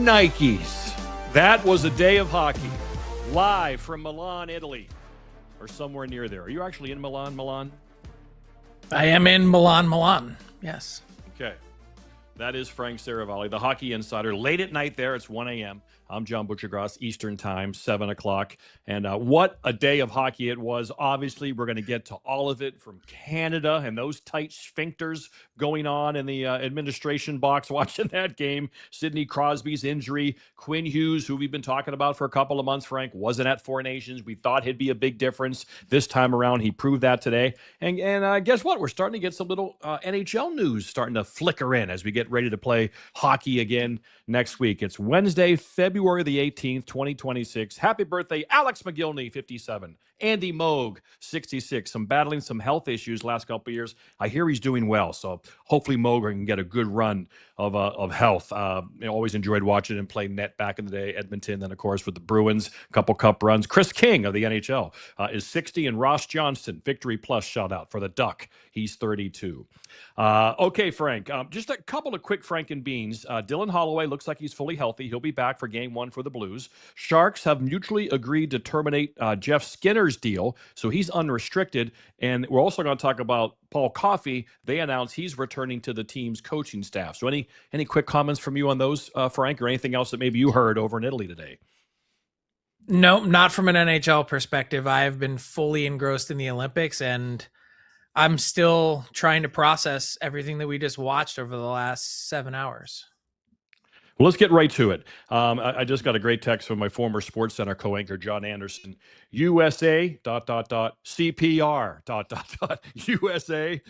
Nikes. That was a day of hockey. Live from Milan, Italy, or somewhere near there. Are you actually in Milan? I am in Milan. Yes. Okay. That is Frank Saravalli, the Hockey Insider. Late at night there, it's 1 a.m. I'm John Butchergross, Eastern Time, 7 o'clock. And what a day of hockey it was. Obviously, we're going to get to all of it from Canada and those tight sphincters going on in the administration box watching that game. Sidney Crosby's injury. Quinn Hughes, who we've been talking about for a couple of months, Frank, wasn't at Four Nations. We thought he'd be a big difference. This time around, he proved that today. And guess what? We're starting to get some little NHL news starting to flicker in as we get ready to play hockey again next week. It's Wednesday, February the 18th, 2026. Happy birthday, Alex McGillney, 57. Andy Moog, 66. Battling some health issues last couple of years. I hear he's doing well, so hopefully Moog can get a good run of health. Always enjoyed watching him play net back in the day, Edmonton, then of course with the Bruins, a couple cup runs. Chris King of the NHL is 60, and Ross Johnston, Victory Plus shout out for the Duck. He's 32. Okay, Frank, just a couple of quick Frank and Beans. Dylan Holloway looks like he's fully healthy. He'll be back for game one for the Blues. Sharks have mutually agreed to terminate Jeff Skinner's deal, so he's unrestricted. And we're also going to talk about Paul Coffey. They announced he's returning to the team's coaching staff. So any quick comments from you on those, Frank, or anything else that maybe you heard over in Italy today? No, not from an NHL perspective. I have been fully engrossed in the Olympics, and I'm still trying to process everything that we just watched over the last 7 hours. Well, let's get right to it. I just got a great text from my former Sports Center co-anchor, John Anderson. USA, CPR, USA,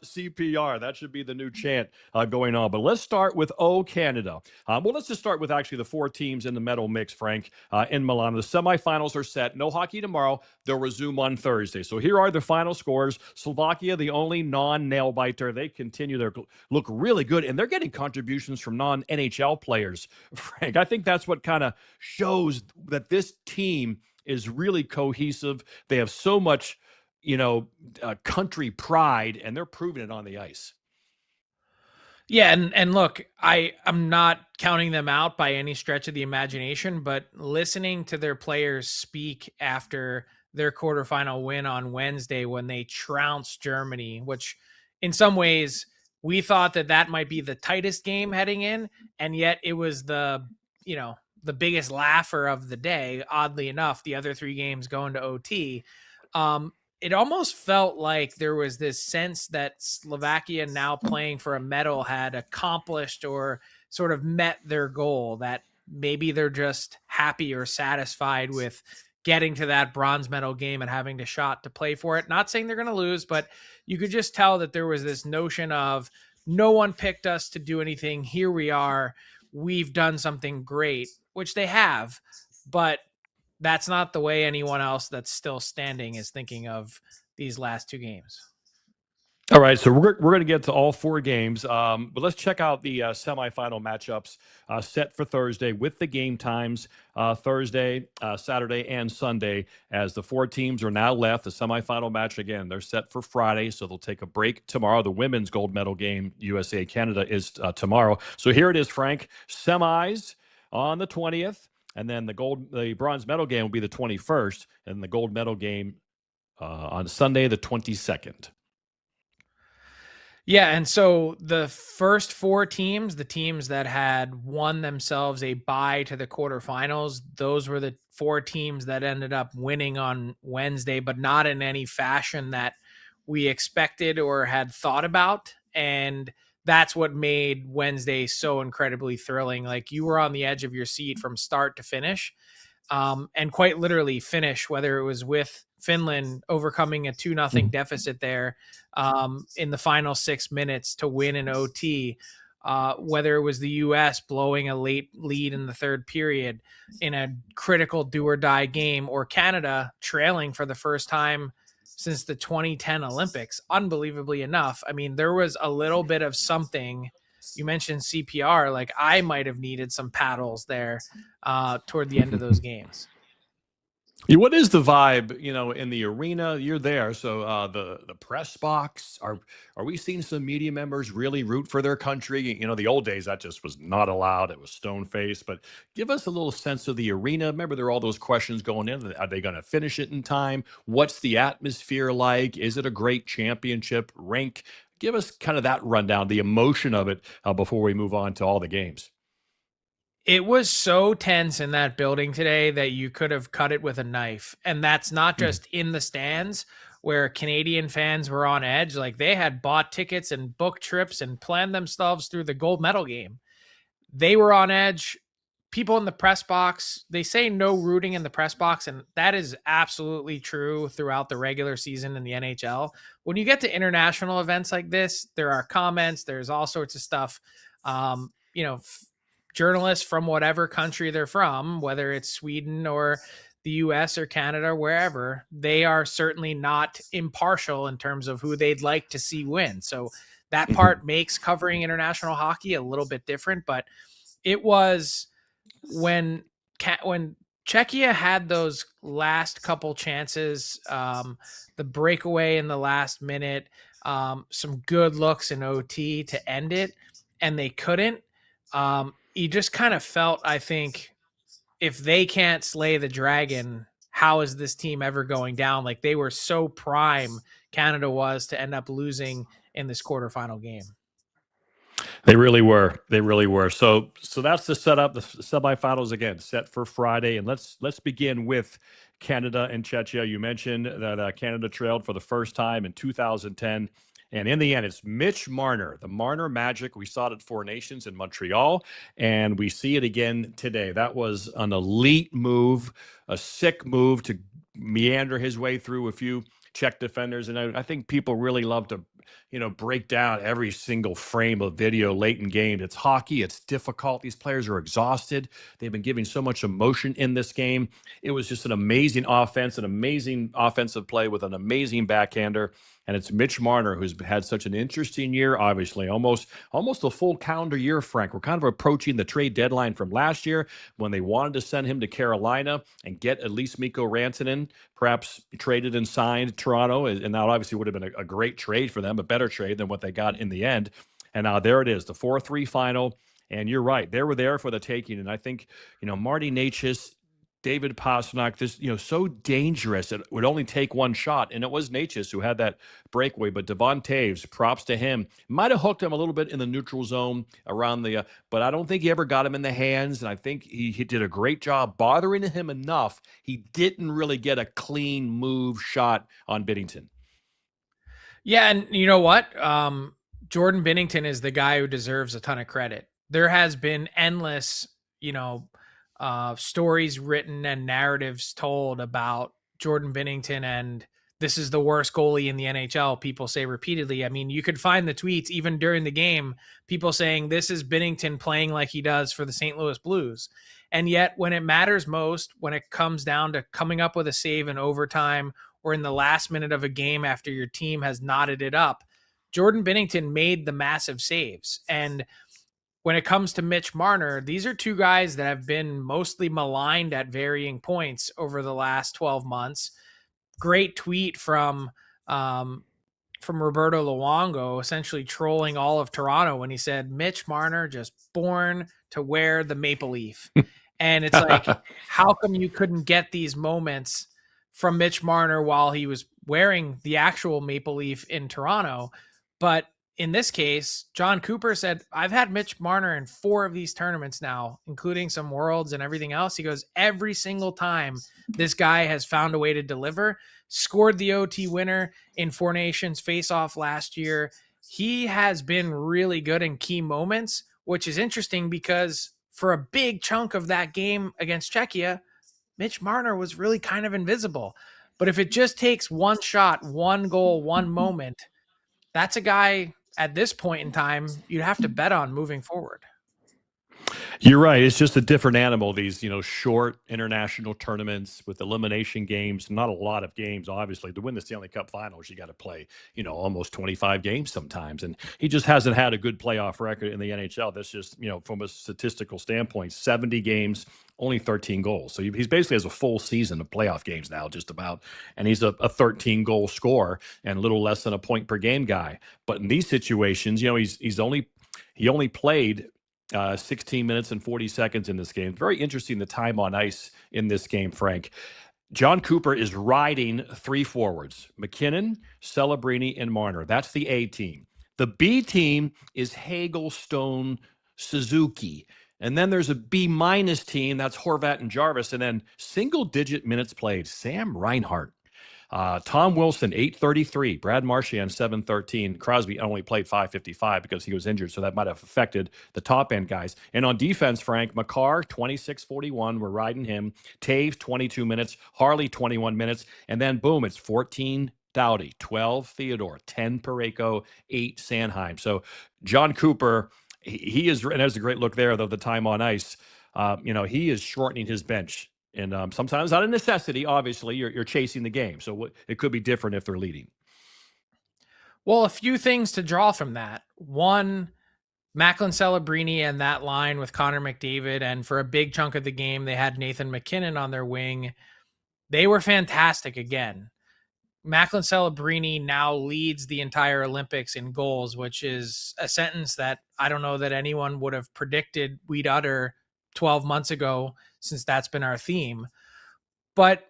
CPR. That should be the new chant going on. But let's start with Canada. Well, let's just start with actually the four teams in the medal mix, Frank, in Milan. The semifinals are set. No hockey tomorrow. They'll resume on Thursday. So here are the final scores. Slovakia, the only non-nail biter. They continue their look really good, and they're getting contributions from non-NHL players, Frank. I think that's what kind of shows that this team is really cohesive. They have so much, country pride, and they're proving it on the ice. Yeah, and look, I'm not counting them out by any stretch of the imagination, but listening to their players speak after their quarterfinal win on Wednesday when they trounced Germany, which in some ways we thought that might be the tightest game heading in, and yet it was the biggest laugher of the day. Oddly enough, the other three games going to OT. It almost felt like there was this sense that Slovakia, now playing for a medal, had accomplished or sort of met their goal, that maybe they're just happy or satisfied with getting to that bronze medal game and having the shot to play for it. Not saying they're going to lose, but you could just tell that there was this notion of no one picked us to do anything. Here we are. We've done something great, which they have, but that's not the way anyone else that's still standing is thinking of these last two games. All right, so we're going to get to all four games, but let's check out the semifinal matchups set for Thursday with the game times Thursday, Saturday, and Sunday, as the four teams are now left. The semifinal match, again, they're set for Friday, so they'll take a break tomorrow. The women's gold medal game, USA-Canada, is tomorrow. So here it is, Frank. Semis on the 20th, and then the bronze medal game will be the 21st, and the gold medal game on Sunday, the 22nd. Yeah, and so the first four teams, the teams that had won themselves a bye to the quarterfinals, those were the four teams that ended up winning on Wednesday, but not in any fashion that we expected or had thought about. And that's what made Wednesday so incredibly thrilling. Like, you were on the edge of your seat from start to finish, and quite literally finish, whether it was with Finland overcoming a 2-0 deficit there in the final 6 minutes to win in OT, whether it was the U.S. blowing a late lead in the third period in a critical do-or-die game, or Canada trailing for the first time since the 2010 Olympics. Unbelievably enough, I mean, there was a little bit of something. You mentioned CPR. Like, I might have needed some paddles there toward the end of those games. What is the vibe, in the arena? You're there, so the press box. Are we seeing some media members really root for their country? The old days that just was not allowed. It was stone faced. But give us a little sense of the arena. Remember, there are all those questions going in. Are they going to finish it in time? What's the atmosphere like? Is it a great championship rink? Give us kind of that rundown, the emotion of it, before we move on to all the games. It was so tense in that building today that you could have cut it with a knife. And that's not Mhm. just in the stands where Canadian fans were on edge. Like, they had bought tickets and booked trips and planned themselves through the gold medal game. They were on edge. People in the press box, they say no rooting in the press box, and that is absolutely true throughout the regular season in the NHL. When you get to international events like this, there are comments, there's all sorts of stuff. Journalists from whatever country they're from, whether it's Sweden or the US or Canada, wherever, they are certainly not impartial in terms of who they'd like to see win. So that Mhm. part makes covering international hockey a little bit different, but it was when when Czechia had those last couple chances, the breakaway in the last minute, some good looks in OT to end it, and they couldn't. You just kind of felt, I think, if they can't slay the dragon, how is this team ever going down? Like, they were so prime, Canada was, to end up losing in this quarterfinal game. They really were. They really were. So that's the setup. The semifinals again set for Friday, and let's begin with Canada and Czechia. You mentioned that Canada trailed for the first time in 2010, and in the end, it's Mitch Marner, the Marner Magic. We saw it at Four Nations in Montreal, and we see it again today. That was an elite move, a sick move to meander his way through a few Czech defenders, and I think people really love to break down every single frame of video late in games. It's hockey. It's difficult. These players are exhausted. They've been giving so much emotion in this game. It was just an amazing offense, an amazing offensive play with an amazing backhander. And it's Mitch Marner, who's had such an interesting year, obviously, almost a full calendar year, Frank. We're kind of approaching the trade deadline from last year when they wanted to send him to Carolina and get at least Mikko Rantanen, perhaps traded and signed Toronto. And that obviously would have been a great trade for them, a better trade than what they got in the end. And now there it is, the 4-3 final. And you're right, they were there for the taking. And I think, Marty Necas, David Pastrnak, this, so dangerous. It would only take one shot. And it was Necas who had that breakaway. But Devon Taves, props to him. Might have hooked him a little bit in the neutral zone around but I don't think he ever got him in the hands. And I think he did a great job bothering him enough. He didn't really get a clean move shot on Binnington. Yeah, and you know what? Jordan Binnington is the guy who deserves a ton of credit. There has been endless, stories written and narratives told about Jordan Binnington, and this is the worst goalie in the NHL. People say repeatedly. I mean, you could find the tweets even during the game, people saying this is Binnington playing like he does for the St. Louis Blues. And yet, when it matters most, when it comes down to coming up with a save in overtime or in the last minute of a game after your team has knotted it up, Jordan Binnington made the massive saves. And when it comes to Mitch Marner, these are two guys that have been mostly maligned at varying points over the last 12 months. Great tweet from Roberto Luongo, essentially trolling all of Toronto when he said, Mitch Marner just born to wear the maple leaf. And it's like, how come you couldn't get these moments from Mitch Marner while he was wearing the actual maple leaf in Toronto? But in this case, John Cooper said, I've had Mitch Marner in 4 of these tournaments now, including some worlds and everything else. He goes, every single time this guy has found a way to deliver, scored the OT winner in Four Nations face-off last year. He has been really good in key moments, which is interesting because for a big chunk of that game against Czechia, Mitch Marner was really kind of invisible. But if it just takes one shot, one goal, one moment, that's a guy at this point in time you'd have to bet on moving forward. You're right. It's just a different animal. These, short international tournaments with elimination games. Not a lot of games, obviously. To win the Stanley Cup Finals, you got to play, almost 25 games sometimes. And he just hasn't had a good playoff record in the NHL. That's just, from a statistical standpoint, 70 games, only 13 goals. So he's basically has a full season of playoff games now, just about. And he's a 13 goal scorer and a little less than a point per game guy. But in these situations, he only played 16 minutes and 40 seconds in this game. Very interesting, the time on ice in this game, Frank. John Cooper is riding three forwards: McKinnon, Celebrini, and Marner. That's the A team. The B team is Hagel, Stone, Suzuki. And then there's a B minus team. That's Horvat and Jarvis. And then single digit minutes played: Sam Reinhart, Tom Wilson, 833. Brad Marchand, 713. Crosby only played 555 because he was injured, so that might have affected the top end guys. And on defense, Frank, Makar, 2641. We're riding him. Taves, 22 minutes. Harley, 21 minutes. And then, boom, it's 14 Doughty, 12 Theodore, 10 Parayko, 8 Sanheim. So John Cooper, he is, and there's a great look there, though, the time on ice. He is shortening his bench. And sometimes not a necessity. Obviously, you're chasing the game. So it could be different if they're leading. Well, a few things to draw from that. One, Macklin Celebrini and that line with Connor McDavid. And for a big chunk of the game, they had Nathan McKinnon on their wing. They were fantastic again. Macklin Celebrini now leads the entire Olympics in goals, which is a sentence that I don't know that anyone would have predicted we'd utter 12 months ago, since that's been our theme. But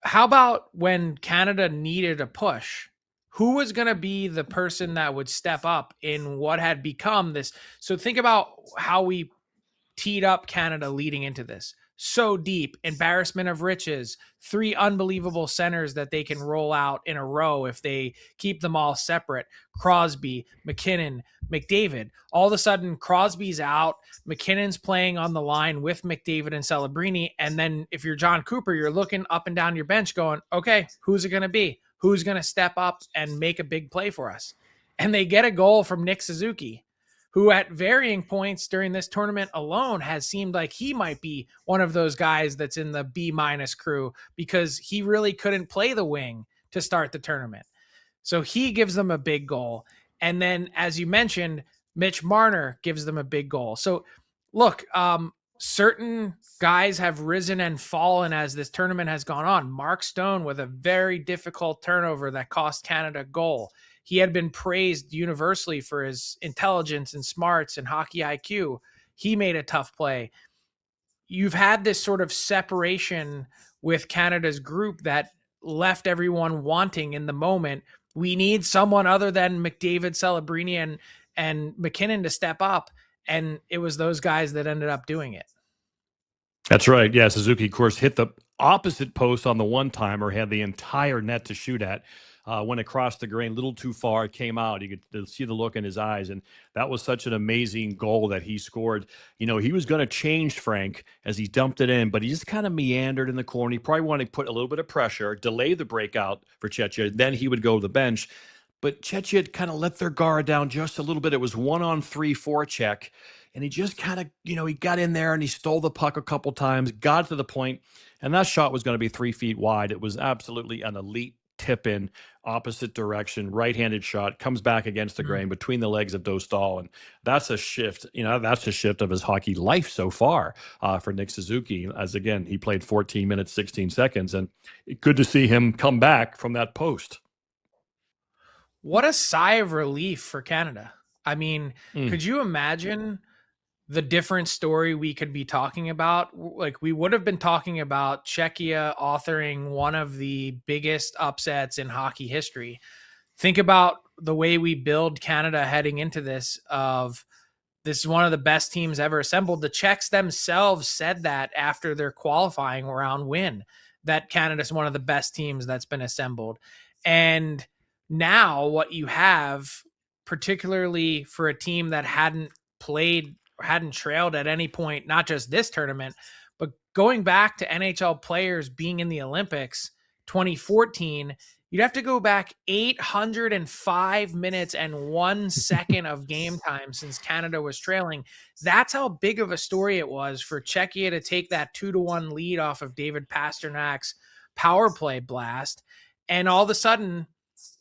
how about when Canada needed a push? Who was going to be the person that would step up in what had become this? So think about how we teed up Canada leading into this. So deep, embarrassment of riches, 3 unbelievable centers that they can roll out in a row if they keep them all separate. Crosby, McKinnon, McDavid. All of a sudden, Crosby's out. McKinnon's playing on the line with McDavid and Celebrini. And then if you're John Cooper, you're looking up and down your bench going, okay, who's it going to be? Who's going to step up and make a big play for us? And they get a goal from Nick Suzuki, who at varying points during this tournament alone has seemed like he might be one of those guys that's in the B minus crew because he really couldn't play the wing to start the tournament. So he gives them a big goal. And then, as you mentioned, Mitch Marner gives them a big goal. So look, certain guys have risen and fallen as this tournament has gone on. Mark Stone with a very difficult turnover that cost Canada a goal. He had been praised universally for his intelligence and smarts and hockey IQ. He made a tough play. You've had this sort of separation with Canada's group that left everyone wanting in the moment. We need someone other than McDavid, Celebrini, and McKinnon to step up. And it was those guys that ended up doing it. That's right. Yeah, Suzuki, of course, hit the opposite post on the one-timer, had the entire net to shoot at. Went across the grain a little too far. It came out. You could see the look in his eyes. And that was such an amazing goal that he scored. He was going to change, Frank, as he dumped it in, but he just kind of meandered in the corner. He probably wanted to put a little bit of pressure, delay the breakout for Czechia. Then he would go to the bench. But Czechia had kind of let their guard down just a little bit. It was 1-on-3 forecheck. And he just kind of, he got in there and he stole the puck a couple times, got to the point, and that shot was going to be 3 feet wide. It was absolutely an elite tip in, opposite direction, right-handed shot, comes back against the grain between the legs of Dostal. And that's a shift, that's a shift of his hockey life so far for Nick Suzuki. As again, he played 14 minutes, 16 seconds, and good to see him come back from that post. What a sigh of relief for Canada. I mean, could you imagine the different story we could be talking about? Like, we would have been talking about Czechia authoring one of the biggest upsets in hockey history. Think about the way we build Canada heading into this is one of the best teams ever assembled. The Czechs themselves said that after their qualifying round win, that Canada's one of the best teams that's been assembled. And now what you have, particularly for a team that hadn't trailed at any point, not just this tournament, but going back to NHL players being in the Olympics, 2014, you'd have to go back 805 minutes and 1 second of game time since Canada was trailing. That's how big of a story it was for Czechia to take that 2-1 lead off of David Pasternak's power play blast. And all of a sudden,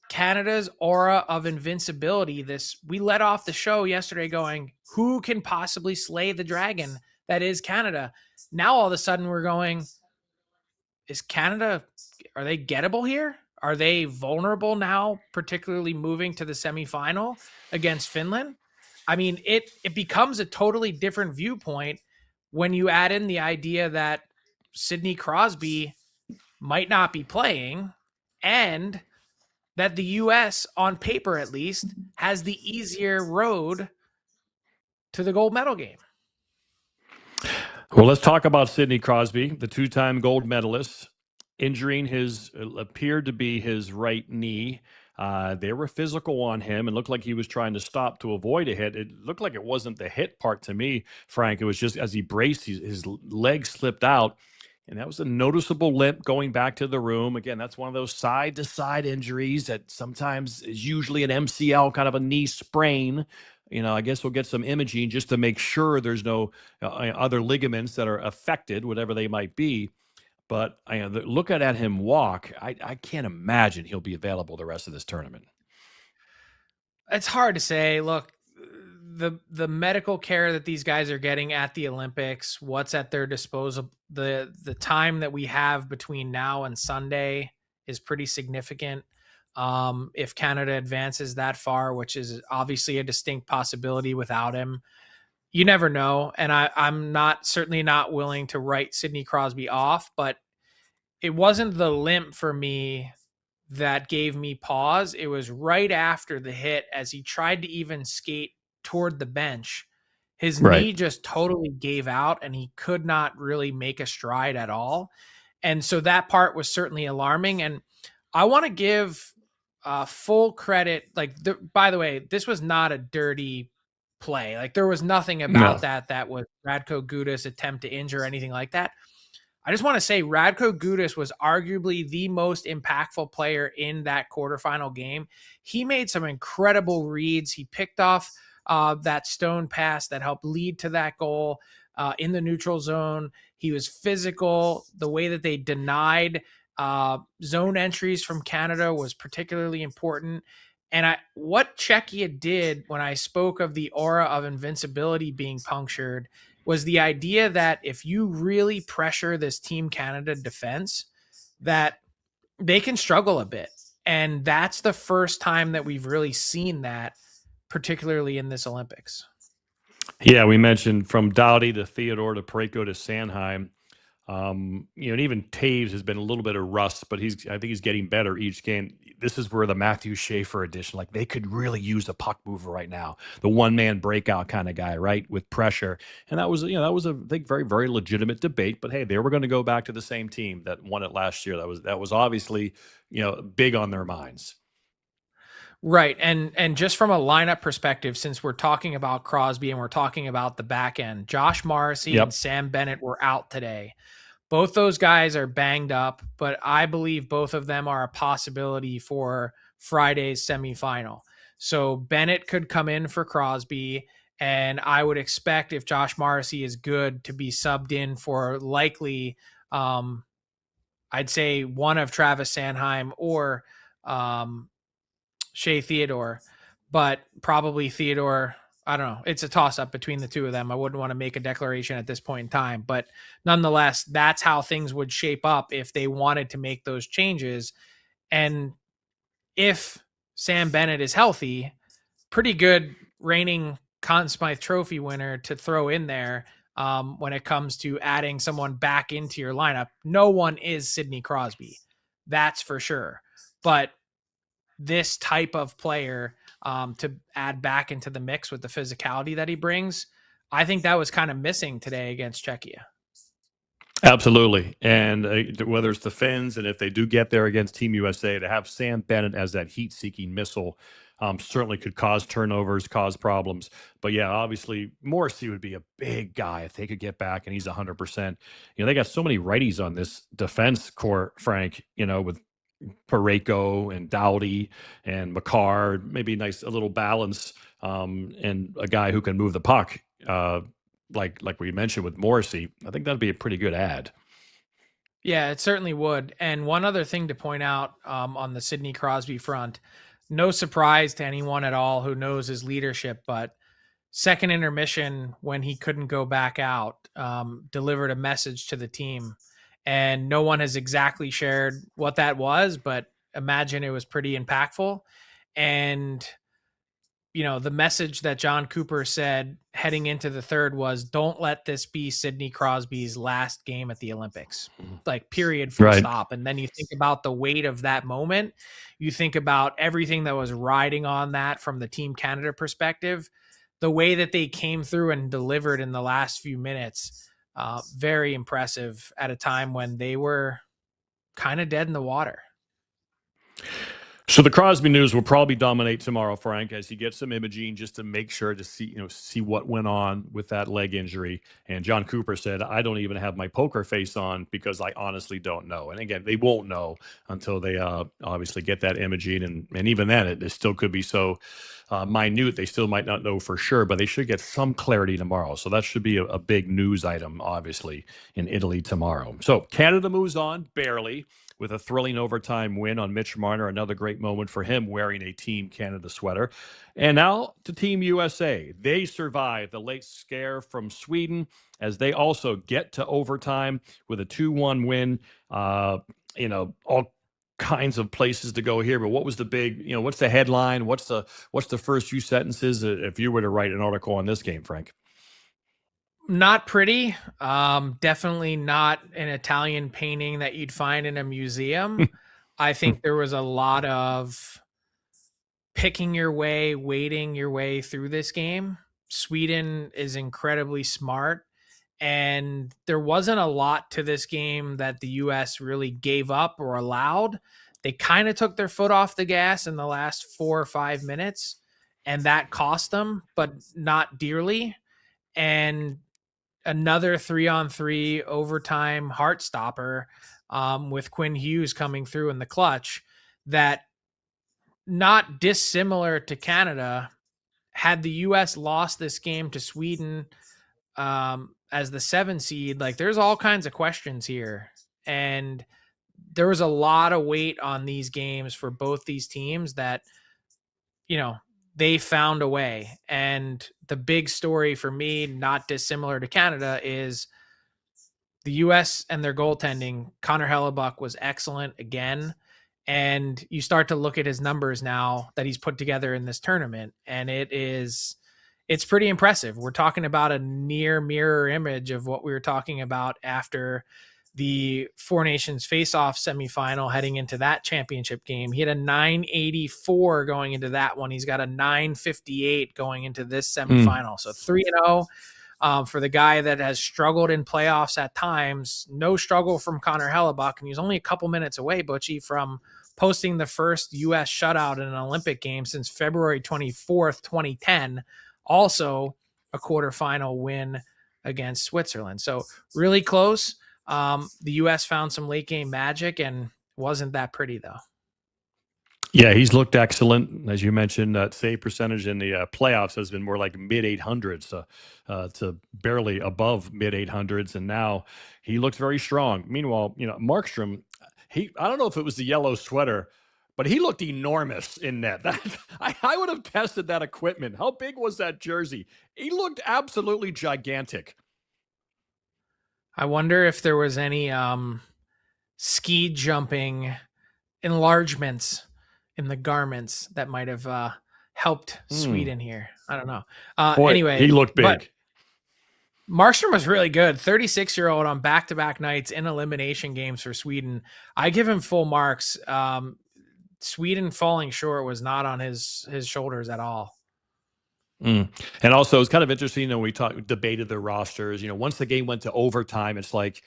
Canada's aura of invincibility, we let off the show yesterday going, who can possibly slay the dragon that is Canada? Now all of a sudden we're going, is Canada, are they gettable here? Are they vulnerable now, particularly moving to the semifinal against Finland? I mean, it becomes a totally different viewpoint when you add in the idea that Sidney Crosby might not be playing, and that the U.S., on paper at least, has the easier road to the gold medal game. Well, let's talk about Sidney Crosby, the two-time gold medalist, injuring appeared to be his right knee. They were physical on him and looked like he was trying to stop to avoid a hit. It looked like it wasn't the hit part to me, Frank. It was just as he braced, his leg slipped out. And that was a noticeable limp going back to the room. Again, that's one of those side-to-side injuries that sometimes is usually an MCL, kind of a knee sprain. I guess we'll get some imaging just to make sure there's no other ligaments that are affected, whatever they might be. But looking at him walk, I can't imagine he'll be available the rest of this tournament. It's hard to say. Look, the medical care that these guys are getting at the Olympics, what's at their disposal, the time that we have between now and Sunday is pretty significant. If Canada advances that far, which is obviously a distinct possibility without him, you never know. And I'm certainly not willing to write Sidney Crosby off, but it wasn't the limp for me that gave me pause. It was right after the hit as he tried to even skate toward the bench. His knee just totally gave out and he could not really make a stride at all. And so that part was certainly alarming. And I want to give full credit. By the way, this was not a dirty play. Like, there was nothing about that was Radko Gudas' attempt to injure or anything like that. I just want to say Radko Gudas was arguably the most impactful player in that quarterfinal game. He made some incredible reads. He picked off that stone pass that helped lead to that goal in the neutral zone. He was physical. The way that they denied zone entries from Canada was particularly important. And what Czechia did when I spoke of the aura of invincibility being punctured was the idea that if you really pressure this Team Canada defense, that they can struggle a bit. And that's the first time that we've really seen that, particularly in this Olympics. Yeah, we mentioned from Doughty to Theodore to Parayko to Sanheim. And even Taves has been a little bit of rust, but I think he's getting better each game. This is where the Matthew Schaefer edition, like, they could really use a puck mover right now, the one-man breakout kind of guy, right, with pressure. And that was a, I think, very, very legitimate debate. But hey, they were going to go back to the same team that won it last year. That was obviously big on their minds. Right. And just from a lineup perspective, since we're talking about Crosby and we're talking about the back end, Josh Morrissey and Sam Bennett were out today. Both those guys are banged up, but I believe both of them are a possibility for Friday's semifinal. So Bennett could come in for Crosby, and I would expect, if Josh Morrissey is good, to be subbed in for likely, I'd say, one of Travis Sanheim or Shea Theodore, but probably Theodore. I don't know. It's a toss-up between the two of them. I wouldn't want to make a declaration at this point in time, but nonetheless, that's how things would shape up if they wanted to make those changes. And if Sam Bennett is healthy, pretty good reigning Conn Smythe Trophy winner to throw in there when it comes to adding someone back into your lineup. No one is Sidney Crosby. That's for sure. But this type of player to add back into the mix with the physicality that he brings, I think that was kind of missing today against Czechia. Absolutely. And whether it's the Finns, and if they do get there against Team USA, to have Sam Bennett as that heat-seeking missile certainly could cause turnovers, cause problems. But yeah, obviously Morrissey would be a big guy if they could get back, and he's 100%. They got so many righties on this defense core, Frank, with Parayko and Doughty and Makar, maybe a little balance, and a guy who can move the puck, like we mentioned with Morrissey. I think that'd be a pretty good ad. Yeah, it certainly would. And one other thing to point out on the Sidney Crosby front, no surprise to anyone at all who knows his leadership, but second intermission when he couldn't go back out, delivered a message to the team. And no one has exactly shared what that was, but imagine it was pretty impactful. And the message that John Cooper said heading into the third was, don't let this be Sidney Crosby's last game at the Olympics, like period, full stop. And then you think about the weight of that moment. You think about everything that was riding on that from the Team Canada perspective, the way that they came through and delivered in the last few minutes. Very impressive at a time when they were kind of dead in the water. So the Crosby news will probably dominate tomorrow, Frank, as he gets some imaging just to make sure to see what went on with that leg injury. And John Cooper said, I don't even have my poker face on because I honestly don't know. And again, they won't know until they obviously get that imaging. And even then, it still could be so minute. They still might not know for sure, but they should get some clarity tomorrow. So that should be a big news item, obviously, in Italy tomorrow. So Canada moves on, barely, with a thrilling overtime win on Mitch Marner. Another great moment for him wearing a Team Canada sweater. And now to Team USA. They survive the late scare from Sweden as they also get to overtime with a 2-1 win. All kinds of places to go here, but what was the big, what's the headline? What's the first few sentences if you were to write an article on this game, Frank? Not pretty. Definitely not an Italian painting that you'd find in a museum. I think there was a lot of picking your way, wading your way through this game. Sweden is incredibly smart, and there wasn't a lot to this game that the US really gave up or allowed. They kind of took their foot off the gas in the last 4 or 5 minutes, and that cost them, but not dearly. And another 3-on-3 overtime heart stopper with Quinn Hughes coming through in the clutch that, not dissimilar to Canada, had the U.S. lost this game to Sweden as the 7 seed, like there's all kinds of questions here. And there was a lot of weight on these games for both these teams that, they found a way. And the big story for me, not dissimilar to Canada, is the U.S. and their goaltending. Connor Hellebuck was excellent again. And you start to look at his numbers now that he's put together in this tournament, and it's pretty impressive. We're talking about a near mirror image of what we were talking about after the Four Nations face-off semifinal heading into that championship game. He had a 984 going into that one. He's got a 958 going into this semifinal. So 3-0 for the guy that has struggled in playoffs at times. No struggle from Connor Hellebuck, and he's only a couple minutes away, Butchie, from posting the first U.S. shutout in an Olympic game since February 24th, 2010. Also a quarterfinal win against Switzerland. So really close. The U.S. found some late game magic and wasn't that pretty, though. Yeah, he's looked excellent. As you mentioned, that save percentage in the playoffs has been more like mid-800s to barely above mid-800s, and now he looks very strong. Meanwhile, Markstrom, I don't know if it was the yellow sweater, but he looked enormous in net. I would have tested that equipment. How big was that jersey? He looked absolutely gigantic. I wonder if there was any ski jumping enlargements in the garments that might have helped Sweden here. I don't know. Boy, anyway, he looked big. Markstrom was really good. 36-year-old on back-to-back nights in elimination games for Sweden. I give him full marks. Sweden falling short was not on his shoulders at all. And also, it's kind of interesting when we debated the rosters. Once the game went to overtime, it's like,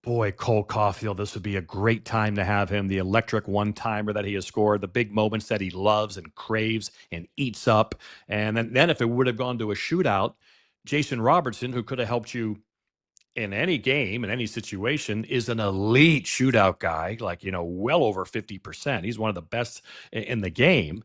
boy, Cole Caulfield, this would be a great time to have him. The electric one-timer that he has scored, the big moments that he loves and craves and eats up. And then if it would have gone to a shootout, Jason Robertson, who could have helped you in any game, in any situation, is an elite shootout guy, like, well over 50%. He's one of the best in the game.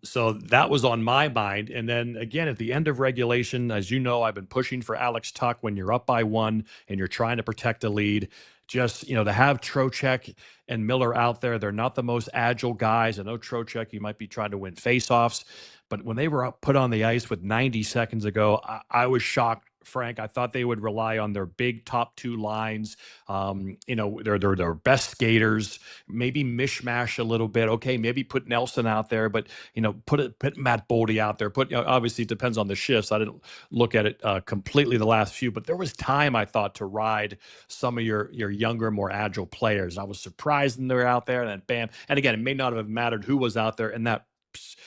So that was on my mind. And then again, at the end of regulation, as you know, I've been pushing for Alex Tuck when you're up by one and you're trying to protect a lead. Just, to have Trocheck and Miller out there, they're not the most agile guys. I know Trocheck, you might be trying to win faceoffs, but when they were put on the ice with 90 seconds ago, I was shocked, Frank. I thought they would rely on their big top two lines. Their best skaters, maybe mishmash a little bit. Okay, maybe put Nelson out there, but put Matt Boldy out there. Obviously it depends on the shifts. I didn't look at it completely the last few, but there was time, I thought, to ride some of your younger, more agile players. I was surprised when they were out there, and then bam. And again, it may not have mattered who was out there in that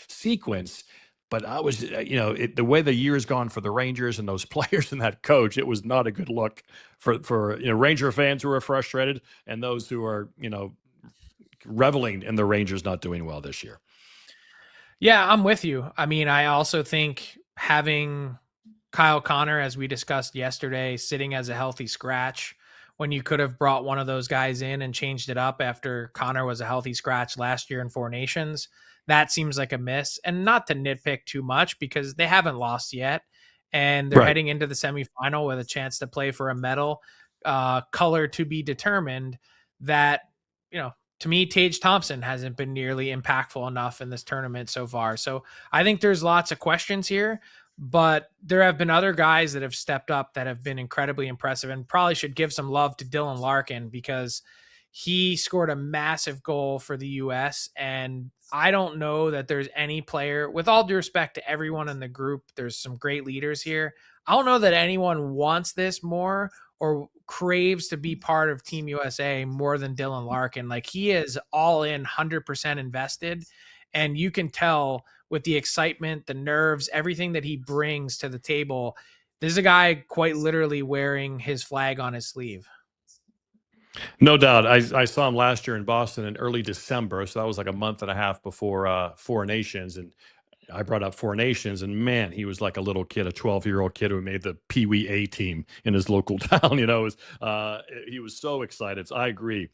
sequence. But I was, the way the year's gone for the Rangers and those players and that coach, it was not a good look for Ranger fans who are frustrated and those who are, reveling in the Rangers not doing well this year. Yeah, I'm with you. I mean, I also think having Kyle Connor, as we discussed yesterday, sitting as a healthy scratch when you could have brought one of those guys in and changed it up after Connor was a healthy scratch last year in Four Nations. That seems like a miss, and not to nitpick too much because they haven't lost yet and they're heading into the semifinal with a chance to play for a medal, color to be determined. That, to me, Tage Thompson hasn't been nearly impactful enough in this tournament so far. So I think there's lots of questions here, but there have been other guys that have stepped up that have been incredibly impressive, and probably should give some love to Dylan Larkin because he scored a massive goal for the U.S. And I don't know that there's any player, with all due respect to everyone in the group, there's some great leaders here. I don't know that anyone wants this more or craves to be part of Team USA more than Dylan Larkin. Like, he is all in, 100% invested. And you can tell with the excitement, the nerves, everything that he brings to the table. This is a guy quite literally wearing his flag on his sleeve. No doubt. I saw him last year in Boston in early December. So that was like a month and a half before Four Nations. And I brought up Four Nations, and man, he was like a little kid, a 12-year-old kid who made the Pee Wee A team in his local town. He was so excited. So I agree.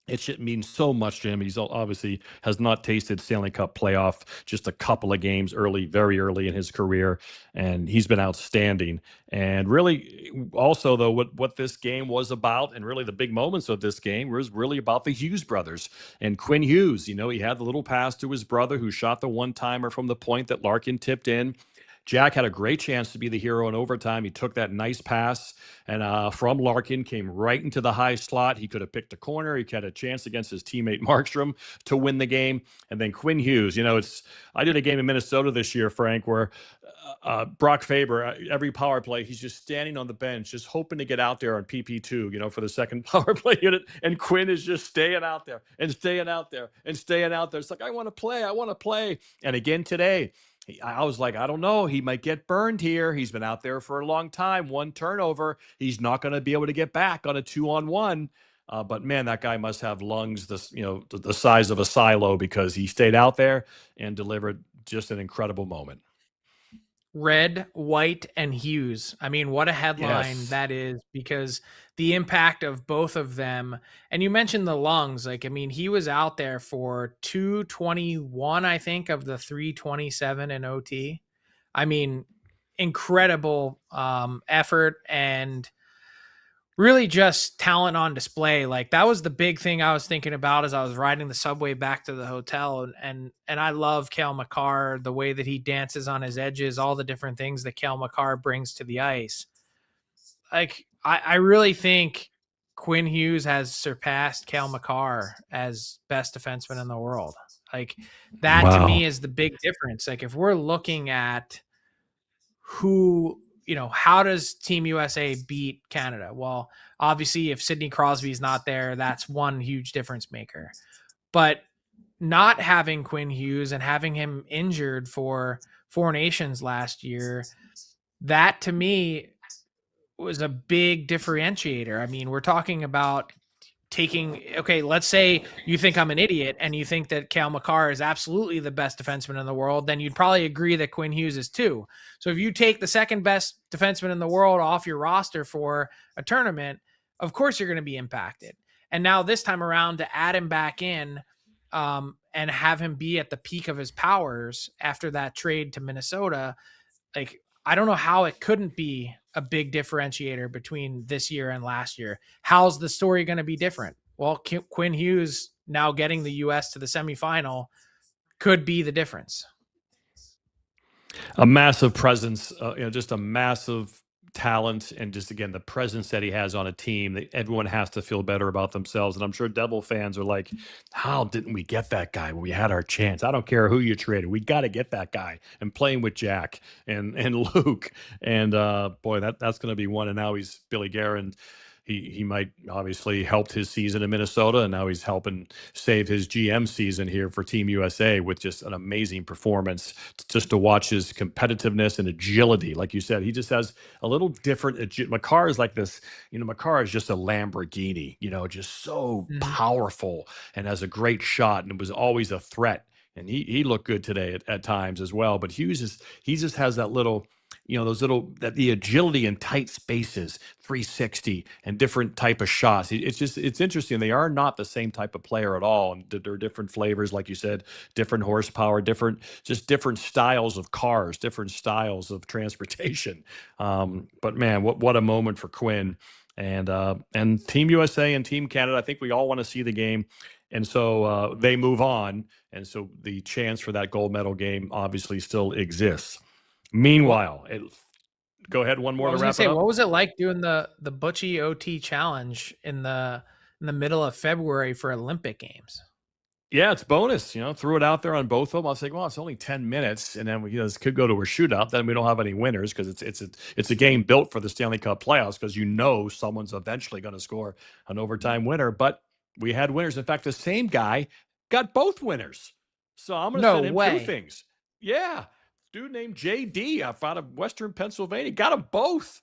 It should mean so much to him. He's obviously has not tasted Stanley Cup playoff, just a couple of games very early in his career, and he's been outstanding. And really, also though, what this game was about, and really the big moments of this game was really about the Hughes brothers and Quinn Hughes. He had the little pass to his brother who shot the one-timer from the point that Larkin tipped in. Jack had a great chance to be the hero in overtime. He took that nice pass and from Larkin, came right into the high slot. He could have picked a corner. He had a chance against his teammate Markstrom to win the game. And then Quinn Hughes, I did a game in Minnesota this year, Frank, where Brock Faber, every power play, he's just standing on the bench, just hoping to get out there on PP2, for the second power play unit. And Quinn is just staying out there and staying out there and staying out there. It's like, I want to play. I want to play. And again today, I was like, I don't know. He might get burned here. He's been out there for a long time. One turnover. He's not going to be able to get back on a 2-on-1. But man, that guy must have lungs the size of a silo because he stayed out there and delivered just an incredible moment. Red, White, and Hughes. I mean, what a headline that is, because the impact of both of them. And you mentioned the lungs. He was out there for 221, I think, of the 327 in OT. Incredible effort and really just talent on display. That was the big thing I was thinking about as I was riding the subway back to the hotel. And I love Cale Makar, the way that he dances on his edges, all the different things that Cale Makar brings to the ice. I really think Quinn Hughes has surpassed Cale Makar as best defenseman in the world. That to me is the big difference. If we're looking at who, how does Team USA beat Canada? Well, obviously, if Sidney Crosby is not there, that's one huge difference maker. But not having Quinn Hughes and having him injured for Four Nations last year, that to me was a big differentiator. We're talking about let's say you think I'm an idiot and you think that Cale Makar is absolutely the best defenseman in the world, then you'd probably agree that Quinn Hughes is too. So if you take the second best defenseman in the world off your roster for a tournament, of course you're going to be impacted. And now this time around, to add him back in and have him be at the peak of his powers after that trade to Minnesota, like, I don't know how it couldn't be a big differentiator between this year and last year. How's the story going to be different? Well, Quinn Hughes now getting the U.S. to the semifinal could be the difference. A massive presence, just a massive talent, and just, again, the presence that he has on a team that everyone has to feel better about themselves. And I'm sure Devil fans are like, how didn't we get that guy when we had our chance? I don't care who you traded. We got to get that guy. And playing with Jack and Luke. And boy, that's going to be one. And now he's Billy Guerin. He might obviously helped his season in Minnesota, and now he's helping save his GM season here for Team USA with just an amazing performance. Just to watch his competitiveness and agility, like you said, he just has a little different. Makar is like this, Makar is just a Lamborghini, just so powerful and has a great shot, and it was always a threat. And he looked good today at times as well. But he just has that little, the agility in tight spaces, 360 and different type of shots. It's interesting. They are not the same type of player at all. And there are different flavors, like you said, different horsepower, different styles of cars, different styles of transportation. But man, what a moment for Quinn and Team USA and Team Canada. I think we all want to see the game. And so they move on. And so the chance for that gold medal game obviously still exists. Meanwhile, go ahead. One more to wrap it up. What was it like doing the Butchie OT challenge in the middle of February for Olympic Games? Yeah, it's bonus. Threw it out there on both of them. I was like, well, it's only 10 minutes, and then this could go to a shootout. Then we don't have any winners because it's a game built for the Stanley Cup playoffs, because someone's eventually going to score an overtime winner. But we had winners. In fact, the same guy got both winners. So I'm going to send him two things. Yeah. Dude named JD out of Western Pennsylvania got them both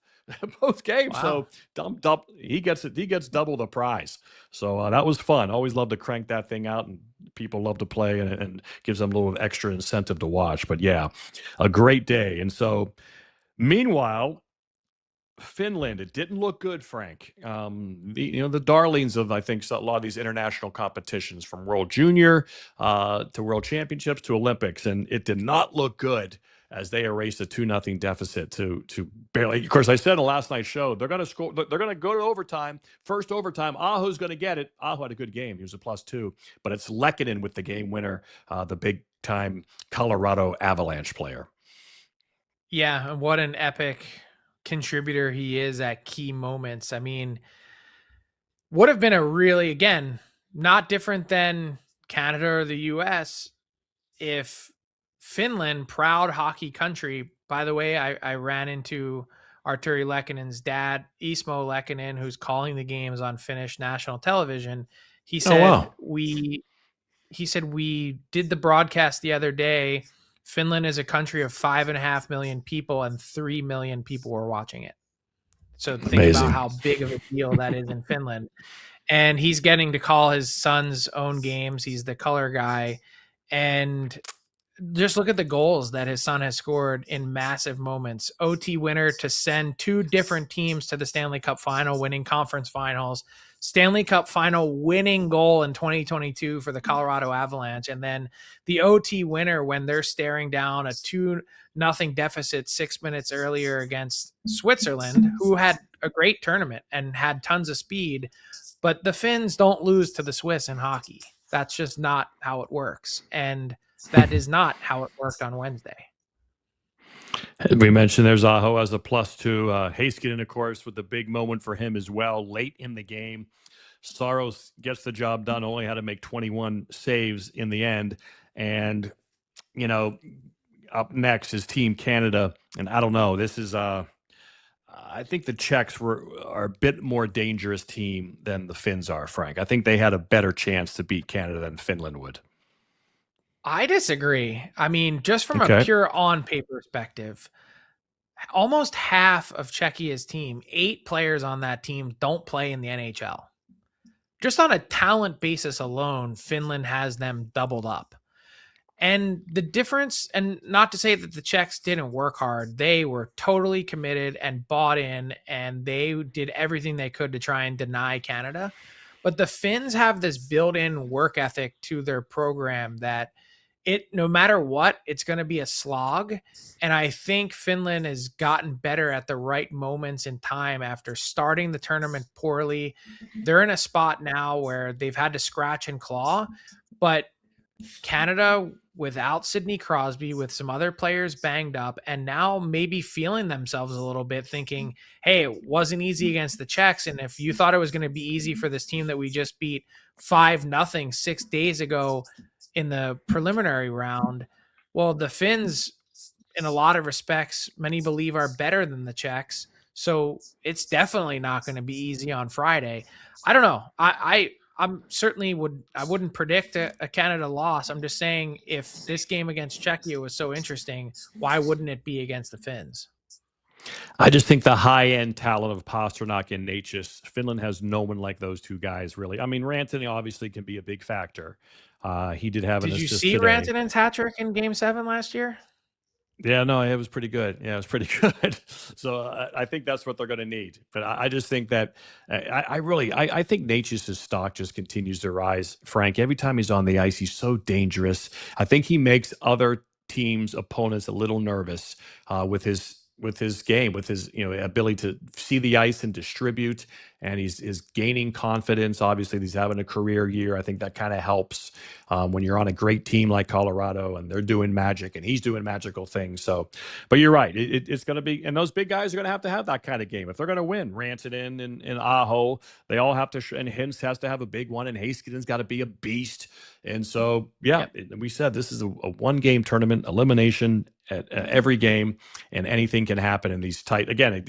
games. Wow. So he gets double the prize. So that was fun. Always love to crank that thing out, and people love to play, and gives them a little extra incentive to watch. But yeah, a great day. And so meanwhile, Finland, it didn't look good, Frank. The darlings of, I think, a lot of these international competitions, from World Junior to World Championships to Olympics, and it did not look good as they erased a 2-0 deficit to barely. Of course, I said in last night's show, they're going to score. They're going to go to overtime. First overtime, Aho's going to get it. Aho had a good game. He was a +2, but it's Lehkonen with the game winner, the big-time Colorado Avalanche player. Yeah, and what an epic contributor he is at key moments. I mean, would have been a really, again, not different than Canada or the US if Finland, proud hockey country. By the way, I ran into Arturi Lehkonen's dad, Ismo Lehkonen, who's calling the games on Finnish national television. He said, we did the broadcast the other day. Finland is a country of 5.5 million people, and 3 million people were watching it. So think about how big of a deal that is in Finland. And he's getting to call his son's own games. He's the color guy. And just look at the goals that his son has scored in massive moments. OT winner to send two different teams to the Stanley Cup final, winning conference finals. Stanley Cup final winning goal in 2022 for the Colorado Avalanche. And then the OT winner when they're staring down a 2-0 deficit 6 minutes earlier against Switzerland, who had a great tournament and had tons of speed. But the Finns don't lose to the Swiss in hockey. That's just not how it works. And that is not how it worked on Wednesday. We mentioned there's Aho as a +2. Heiskanen, of course, with the big moment for him as well, late in the game. Saros gets the job done, only had to make 21 saves in the end. And, up next is Team Canada. And I don't know, this is, I think the Czechs are a bit more dangerous team than the Finns are, Frank. I think they had a better chance to beat Canada than Finland would. I disagree. I mean, just from a pure on-paper perspective, almost half of Czechia's team, 8 players on that team, don't play in the NHL. just on a talent basis alone, Finland has them doubled up. And the difference, and not to say that the Czechs didn't work hard, they were totally committed and bought in, and they did everything they could to try and deny Canada. But the Finns have this built in work ethic to their program that no matter what, it's going to be a slog. And I think Finland has gotten better at the right moments in time after starting the tournament poorly. They're in a spot now where they've had to scratch and claw, but Canada without Sidney Crosby, with some other players banged up, and now maybe feeling themselves a little bit, thinking, hey, it wasn't easy against the Czechs. And if you thought it was going to be easy for this team that we just beat 5-0 6 days ago in the preliminary round, well, the Finns, in a lot of respects, many believe are better than the Czechs. So it's definitely not going to be easy on Friday. I don't know. I'm certainly I wouldn't predict a Canada loss. I'm just saying, if this game against Czechia was so interesting, why wouldn't it be against the Finns? I just think the high end talent of Pastrnak and Natchez, Finland has no one like those two guys, really. I mean, Rantanen obviously can be a big factor. He did have an Did you assist see today. Rantanen's hat trick in Game 7 last year? Yeah, no, it was pretty good. Yeah, it was pretty good. So I think that's what they're going to need. But I just think that I think Natchez's stock just continues to rise. Frank, every time he's on the ice, he's so dangerous. I think he makes other teams' opponents a little nervous with his game, with his ability to see the ice and distribute, and he's gaining confidence. Obviously, he's having a career year. I think that kind of helps when you're on a great team like Colorado and they're doing magic and he's doing magical things. So, but you're right. It's going to be, and those big guys are going to have that kind of game if they're going to win. Rantanen and Aho, they all have to, and Hintz has to have a big one, and Haskins got to be a beast. And so, yeah, we said this is a one-game tournament, elimination at every game, and anything can happen in these tight. Again,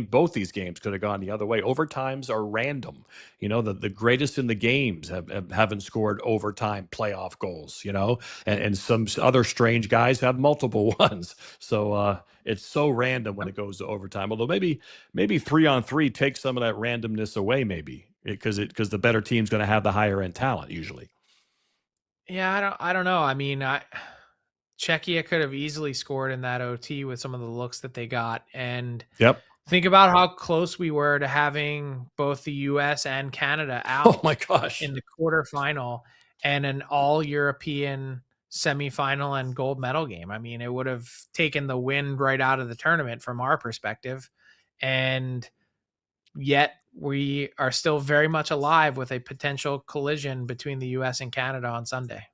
both these games could have gone the other way. Overtimes are random. The greatest in the games haven't scored overtime playoff goals. And some other strange guys have multiple ones. So it's so random when it goes to overtime. Although maybe 3-on-3 takes some of that randomness away, maybe because the better team's going to have the higher end talent usually. Yeah, I don't know. I mean, Czechia could have easily scored in that OT with some of the looks that they got. And Yep. think about how close we were to having both the US and Canada out Oh my gosh. in the quarterfinal and an all-European semifinal and gold medal game. I mean, it would have taken the wind right out of the tournament from our perspective. And yet we are still very much alive with a potential collision between the US and Canada on Sunday.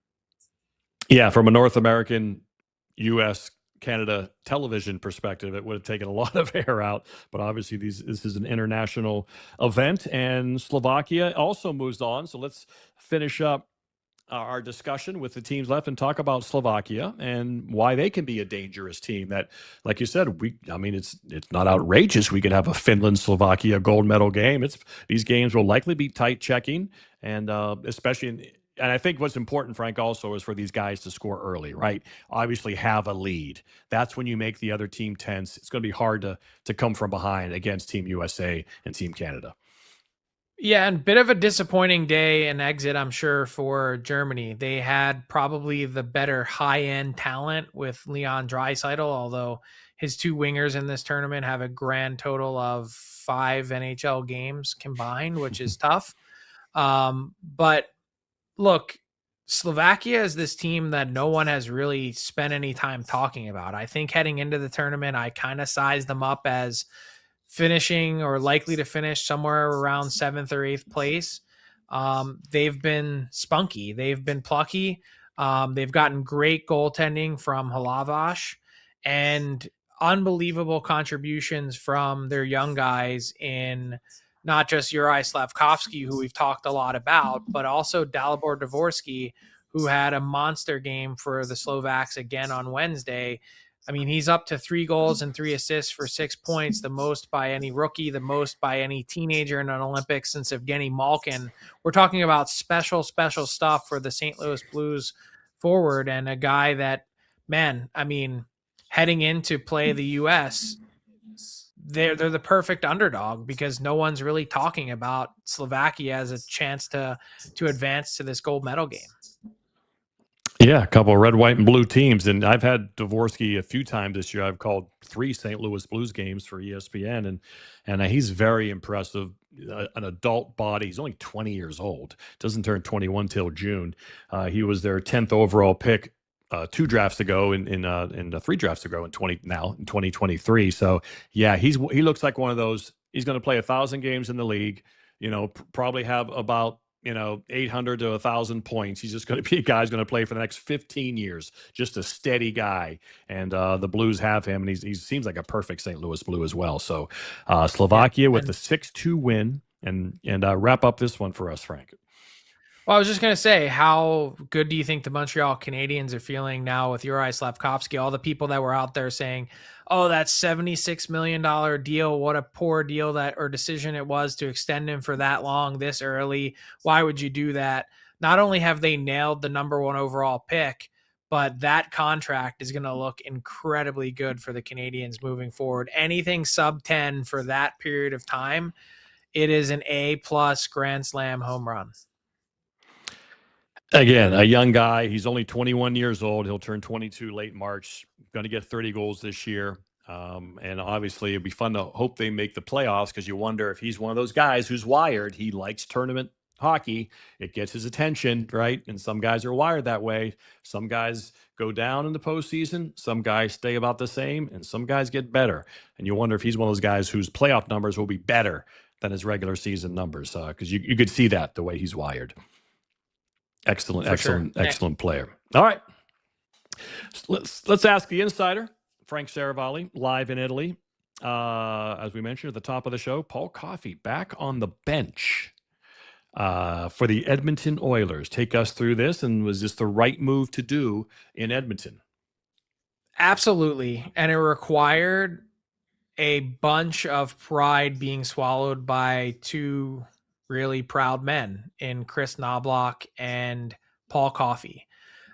Yeah, from a North American, U.S., Canada television perspective, it would have taken a lot of air out. But obviously, this is an international event, and Slovakia also moves on. So let's finish up our discussion with the teams left and talk about Slovakia and why they can be a dangerous team. That, like you said, it's not outrageous. We could have a Finland-Slovakia gold medal game. These games will likely be tight checking, and especially and I think what's important, Frank, also is for these guys to score early, right? Obviously have a lead. That's when you make the other team tense. It's going to be hard to come from behind against Team USA and Team Canada. Yeah, and bit of a disappointing day and exit, I'm sure, for Germany. They had probably the better high-end talent with Leon Draisaitl, although his two wingers in this tournament have a grand total of 5 NHL games combined, which is tough. But look, Slovakia is this team that no one has really spent any time talking about. I think heading into the tournament, I kind of sized them up as finishing or likely to finish somewhere around 7th or 8th place. They've been spunky. They've been plucky. They've gotten great goaltending from Halavash and unbelievable contributions from their young guys in not just Uri Slavkovsky, who we've talked a lot about, but also Dalibor Dvorsky, who had a monster game for the Slovaks again on Wednesday. I mean, he's up to 3 goals and 3 assists for 6 points, the most by any rookie, the most by any teenager in an Olympics since Evgeny Malkin. We're talking about special stuff for the St. Louis Blues forward, and a guy that, man, I mean, heading into play the U.S., they're the perfect underdog because no one's really talking about Slovakia as a chance to advance to this gold medal game. Yeah, a couple of red, white, and blue teams. And I've had Dvorsky a few times this year. I've called 3 St. Louis Blues games for ESPN, and he's very impressive. An adult body. He's only 20 years old. Doesn't turn 21 till June. He was their 10th overall pick 2 drafts ago, in 3 drafts ago in 2023. So yeah, he looks like one of those. He's going to play 1,000 games in the league. Probably have about 800 to 1,000 points. He's just going to be a guy who's going to play for the next 15 years. Just a steady guy, and the Blues have him, and he seems like a perfect St. Louis Blue as well. So Slovakia with the 6-2 win, and wrap up this one for us, Frank. Well, I was just going to say, how good do you think the Montreal Canadiens are feeling now with Juraj Slafkovsky? All the people that were out there saying, oh, that $76 million deal, what a poor deal or decision it was to extend him for that long this early. Why would you do that? Not only have they nailed the number 1 overall pick, but that contract is going to look incredibly good for the Canadiens moving forward. Anything sub 10 for that period of time, it is an A+ Grand Slam home run. Again, a young guy. He's only 21 years old. He'll turn 22 late March. Going to get 30 goals this year. And obviously, it'd be fun to hope they make the playoffs, because you wonder if he's one of those guys who's wired. He likes tournament hockey. It gets his attention, right? And some guys are wired that way. Some guys go down in the postseason. Some guys stay about the same, and some guys get better. And you wonder if he's one of those guys whose playoff numbers will be better than his regular season numbers, because you could see that the way he's wired. Excellent player. All right. Let's ask the insider, Frank Saravalli, live in Italy. As we mentioned at the top of the show, Paul Coffey back on the bench for the Edmonton Oilers. Take us through this, and was this the right move to do in Edmonton? Absolutely. And it required a bunch of pride being swallowed by 2 really proud men in Chris Knoblauch and Paul Coffey.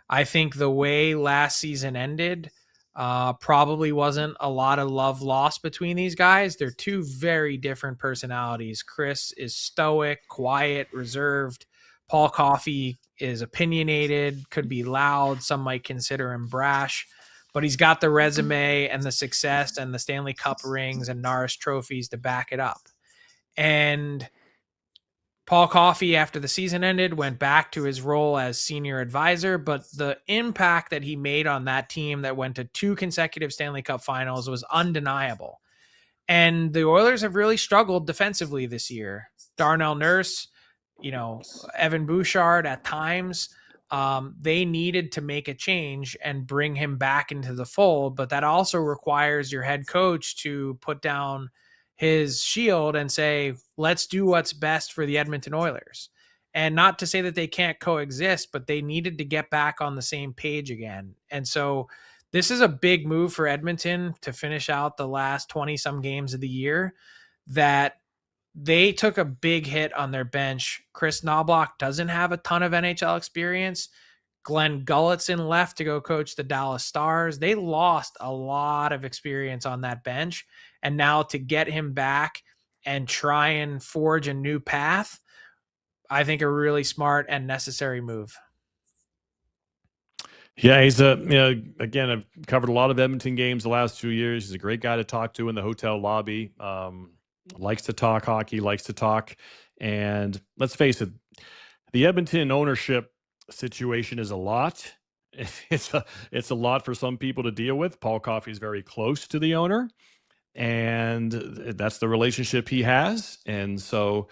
I think the way last season ended probably wasn't a lot of love lost between these guys. They're 2 very different personalities. Chris is stoic, quiet, reserved. Paul Coffey is opinionated, could be loud. Some might consider him brash, but he's got the resume and the success and the Stanley Cup rings and Norris trophies to back it up. And Paul Coffey, after the season ended, went back to his role as senior advisor, but the impact that he made on that team that went to 2 consecutive Stanley Cup finals was undeniable. And the Oilers have really struggled defensively this year. Darnell Nurse, Evan Bouchard at times, they needed to make a change and bring him back into the fold, but that also requires your head coach to put down his shield and say, let's do what's best for the Edmonton Oilers. And not to say that they can't coexist, but they needed to get back on the same page again. And so this is a big move for Edmonton to finish out the last 20 some games of the year, that they took a big hit on their bench. Chris Knoblauch doesn't have a ton of NHL experience. Glenn Gulletson left to go coach the Dallas Stars. They lost a lot of experience on that bench. And now to get him back and try and forge a new path, I think a really smart and necessary move. Yeah, he's again, I've covered a lot of Edmonton games the last 2 years. He's a great guy to talk to in the hotel lobby. Likes to talk hockey, likes to talk. And let's face it, the Edmonton ownership situation is a lot. It's a lot for some people to deal with. Paul Coffey is very close to the owner, and that's the relationship he has. And so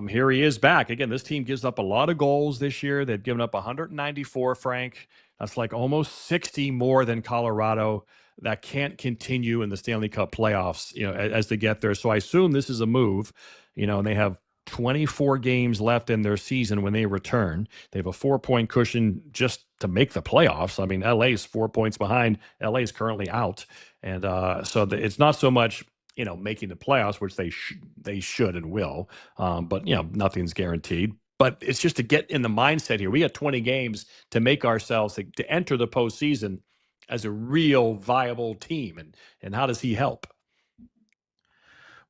here he is back. Again, this team gives up a lot of goals this year. They've given up 194, Frank. That's like almost 60 more than Colorado. That can't continue in the Stanley Cup playoffs, as they get there. So I assume this is a move, and they have 24 games left in their season when they return. They have a 4-point cushion just to make the playoffs. I mean, LA is 4 points behind. LA is currently out. And so it's not so much, making the playoffs, which they should and will. But, nothing's guaranteed. But it's just to get in the mindset here. We got 20 games to make ourselves to enter the postseason as a real viable team. And how does he help?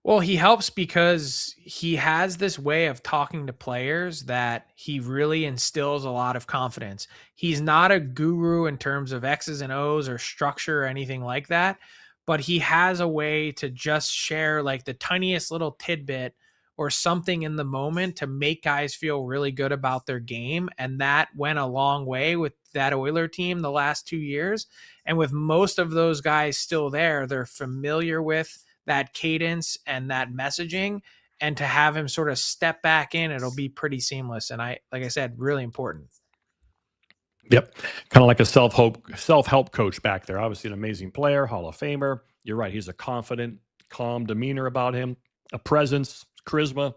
Well, he helps because he has this way of talking to players that he really instills a lot of confidence. He's not a guru in terms of X's and O's or structure or anything like that, but he has a way to just share like the tiniest little tidbit or something in the moment to make guys feel really good about their game. And that went a long way with that Oiler team the last 2 years. And with most of those guys still there, they're familiar with that cadence and that messaging, and to have him sort of step back in, it'll be pretty seamless. And like I said, really important. Yep. Kind of like a self-help coach back there. Obviously an amazing player, Hall of Famer. You're right. He's a confident, calm demeanor about him, a presence, charisma.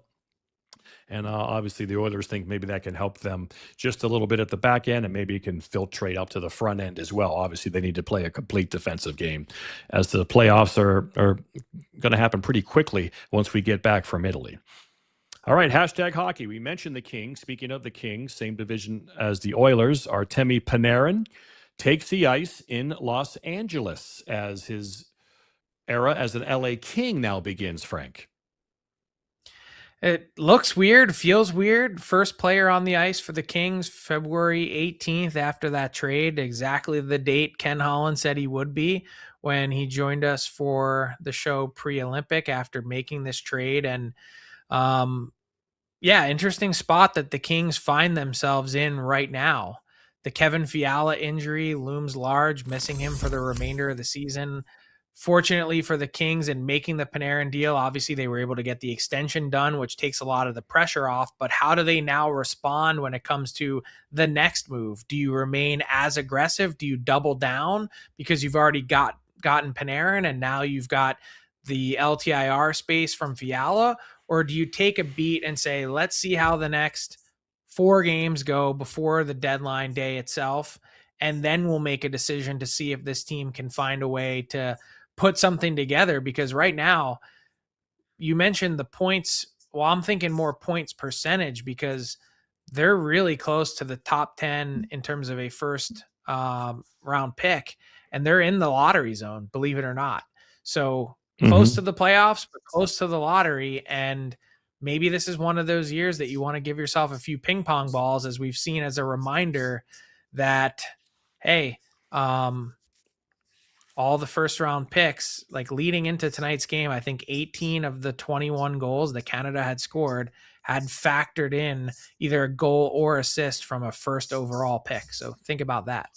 And obviously the Oilers think maybe that can help them just a little bit at the back end, and maybe it can filtrate up to the front end as well. Obviously they need to play a complete defensive game, as the playoffs are going to happen pretty quickly once we get back from Italy. All right, hashtag hockey. We mentioned the Kings. Speaking of the Kings, same division as the Oilers, Artemi Panarin takes the ice in Los Angeles as his era as an LA King now begins, Frank. It looks weird, feels weird. First player on the ice for the Kings, February 18th after that trade, exactly the date Ken Holland said he would be when he joined us for the show pre-Olympic after making this trade. And yeah, interesting spot that the Kings find themselves in right now. The Kevin Fiala injury looms large, missing him for the remainder of the season. Fortunately for the Kings in making the Panarin deal, obviously they were able to get the extension done, which takes a lot of the pressure off. But how do they now respond when it comes to the next move? Do you remain as aggressive? Do you double down because you've already gotten Panarin and now you've got the LTIR space from Fiala? Or do you take a beat and say, let's see how the next 4 games go before the deadline day itself, and then we'll make a decision to see if this team can find a way to put something together? Because right now, you mentioned the points. Well, I'm thinking more points percentage because they're really close to the top 10 in terms of a first round pick, and they're in the lottery zone, believe it or not. So close to the playoffs, but close to the lottery. And maybe this is one of those years that you want to give yourself a few ping pong balls, as we've seen, as a reminder that, hey, all the first round picks, like leading into tonight's game, I think 18 of the 21 goals that Canada had scored had factored in either a goal or assist from a first overall pick. So think about that.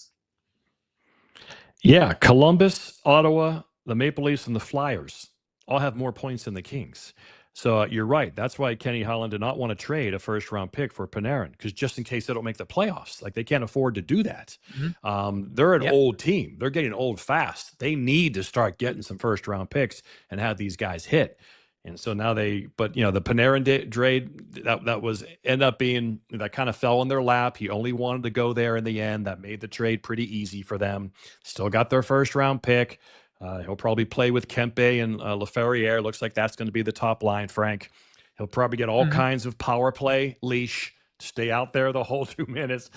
Yeah, Columbus, Ottawa, the Maple Leafs, and the Flyers all have more points than the Kings. So you're right. That's why Kenny Holland did not want to trade a first-round pick for Panarin, because just in case they don't make the playoffs, like they can't afford to do that. They're an old team. They're getting old fast. They need to start getting some first-round picks and have these guys hit. And so now the Panarin trade that was end up being, that kind of fell in their lap. He only wanted to go there in the end. That made the trade pretty easy for them. Still got their first round pick. He'll probably play with Kempe and Laferriere. Looks like that's going to be the top line, Frank. He'll probably get all kinds of power play leash. Stay out there the whole 2 minutes.